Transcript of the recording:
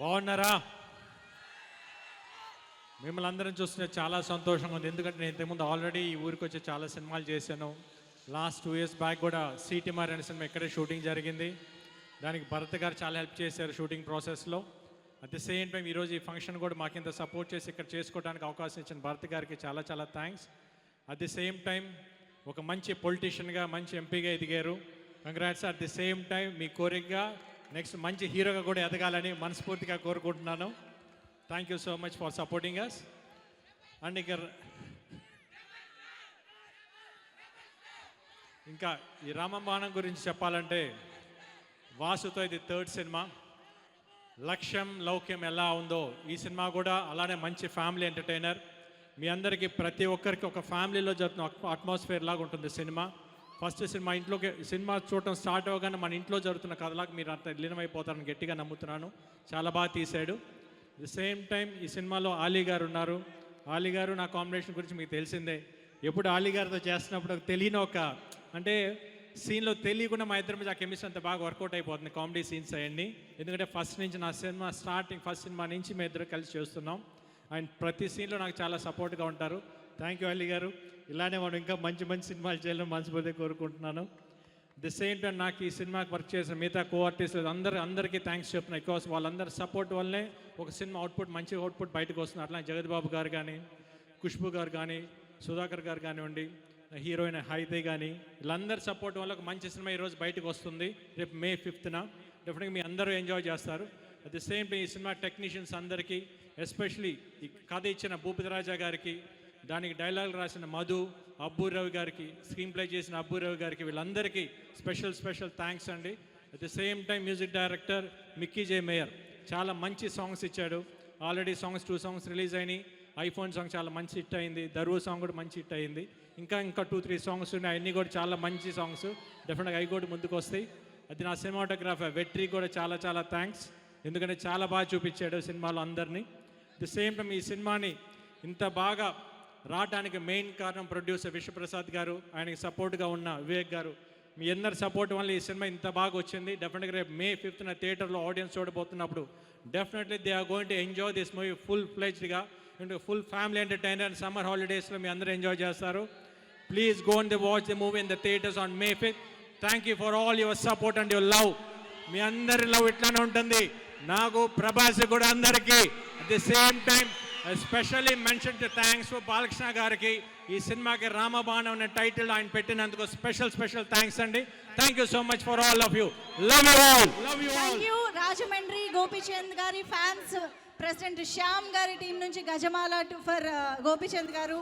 బాగున్నారా? మిమ్మల్ని అందరం చూస్తుంటే చాలా సంతోషంగా ఉంది. ఎందుకంటే నేను ఇంతకుముందు ఆల్రెడీ ఈ ఊరికి వచ్చి చాలా సినిమాలు చేశాను. లాస్ట్ 2 years బ్యాక్ కూడా సిటీమార్ అనే సినిమా ఇక్కడే షూటింగ్ జరిగింది. దానికి భరత్ గారు చాలా హెల్ప్ చేశారు షూటింగ్ ప్రాసెస్లో. అట్ ది సేమ్ టైం ఈరోజు ఈ ఫంక్షన్ కూడా మాకు ఇంత సపోర్ట్ చేసి ఇక్కడ చేసుకోవడానికి అవకాశం ఇచ్చిన భరత్ గారికి చాలా చాలా thanks. At the same time ఒక మంచి పొలిటీషియన్గా మంచి ఎంపీగా ఎదిగారు. Congrats. At the same time మీ కోరికగా నెక్స్ట్ మంచి హీరోగా కూడా ఎదగాలని మనస్ఫూర్తిగా కోరుకుంటున్నాను. Thank you so much for supporting us. And ఇంకా ఈ రామబాణం గురించి చెప్పాలంటే వాసుతో ఇది 3rd సినిమా. లక్ష్యం లౌక్యం ఎలా ఉందో ఈ సినిమా కూడా అలానే మంచి ఫ్యామిలీ ఎంటర్టైనర్. మీ అందరికీ ప్రతి ఒక్కరికి ఒక ఫ్యామిలీలో జరుగుతున్న అట్మాస్ఫియర్ లాగా ఉంటుంది సినిమా. ఫస్ట్ సినిమా ఇంట్లోకి సినిమా చూడటం స్టార్ట్ అవ్వగానే మన ఇంట్లో జరుగుతున్న కథలాగా మీరు అంత లీనమైపోతారని గట్టిగా నమ్ముతున్నాను. చాలా బాగా తీశాడు. ది సేమ్ టైం ఈ సినిమాలో ఆలీ గారు ఉన్నారు. ఆలీ గారు నా కాంబినేషన్ గురించి మీకు తెలిసిందే. ఎప్పుడు ఆలీ గారితో చేస్తున్నప్పుడు తెలియని ఒక అంటే సీన్లో తెలియకుండా మా ఇద్దరి మీద ఆ కెమిస్ట్రీ అంత బాగా వర్కౌట్ అయిపోతుంది. కామెడీ సీన్స్ అవన్నీ. ఎందుకంటే ఫస్ట్ నుంచి నా సినిమా ఫస్ట్ సినిమా నుంచి మేము ఇద్దరు కలిసి చేస్తున్నాం. అండ్ ప్రతి సీన్లో నాకు చాలా సపోర్ట్గా ఉంటారు. థ్యాంక్ యూ ఆలీ గారు. ఇలానే మనం ఇంకా మంచి మంచి సినిమాలు చేయాలని మనస్ఫూర్తిగా కోరుకుంటున్నాను. ది సేమ్ టైం నాకు ఈ సినిమాకి వర్క్ చేసిన మిగతా కో-ఆర్టిస్టులు అందరికీ థ్యాంక్స్ చెప్తున్నాను. బికాస్ వాళ్ళందరి సపోర్ట్ వల్లనే ఒక సినిమా మంచి అవుట్పుట్ బయటకు వస్తుంది. అట్లా జగత్ బాబు గారు కానీ, ఖుష్బు గారు కానీ, సుధాకర్ గారు కానివ్వండి, హీరోయిన్ హైతే కానీ, వీళ్ళందరి సపోర్ట్ వల్ల ఒక మంచి సినిమా ఈరోజు బయటకు వస్తుంది. రేపు May 5th డెఫినెట్గా మీ అందరూ ఎంజాయ్ చేస్తారు. అట్ ది సేమ్ టైం ఈ సినిమా టెక్నీషియన్స్ అందరికీ, ఎస్పెషలీ ఈ కథ ఇచ్చిన భూపతిరాజా గారికి, దానికి డైలాగ్ రాసిన మధు, అబ్బూరావు గారికి, స్క్రీన్ ప్లే చేసిన అబ్బూరావు గారికి, వీళ్ళందరికీ స్పెషల్ థ్యాంక్స్ అండి. At the same time music director Mickey J mayor చాలా మంచి సాంగ్స్ ఇచ్చాడు. ఆల్రెడీ 2 సాంగ్స్ రిలీజ్ అయినాయి. ఐఫోన్ సాంగ్ చాలా మంచి హిట్ అయింది. దరువు సాంగ్ కూడా మంచి హిట్ అయింది. ఇంకా 2-3 సాంగ్స్ ఉన్నాయి. అన్నీ కూడా చాలా మంచి సాంగ్స్. డెఫినెట్గా అవి కూడా ముందుకు వస్తాయి. అది నా సినిమాటోగ్రాఫర్ వెట్రీ కూడా చాలా థ్యాంక్స్. ఎందుకంటే చాలా బాగా చూపించాడు సినిమాలో అందరినీ. ది సేమ్ టైం ఈ సినిమాని ఇంత బాగా రావడానికి మెయిన్ కారణం ప్రొడ్యూసర్ విశ్వప్రసాద్ గారు, ఆయనకి సపోర్ట్గా ఉన్న వివేక్ గారు. మీ అందరి సపోర్ట్ వల్ల ఈ సినిమా ఇంత బాగా వచ్చింది. డెఫినెట్గా రేపు May 5th థియేటర్లో ఆడియన్స్ చూడబోతున్నప్పుడు definitely they are going to enjoy this movie full ఫ్లెజ్డ్గా. Full family entertainer. సమ్మర్ హాలిడేస్లో మీ అందరూ ఎంజాయ్ చేస్తారు. Please go and watch the movie in the theatres on May 5th. Thank you for all your support and your love. మీ అందరి love ఇట్లానే ఉంటుంది. నాకు, ప్రభాస్ కూడా అందరికీ. At the same time especially mention to thanks for Balakrishna గారికి. ఈ సినిమాకి రామబాణం అనే టైటిల్ ఆయన పెట్టినందుకు స్పెషల్ థ్యాంక్స్ అండి. Thank you so much for all of you. Love you all. Thank you. Rajahmundry Gopichand గారి ఫ్యాన్స్, ప్రెసిడెంట్ శ్యామ్ గారి టీం నుంచి గజమాల ఫర్ గోపీచంద్ గారు.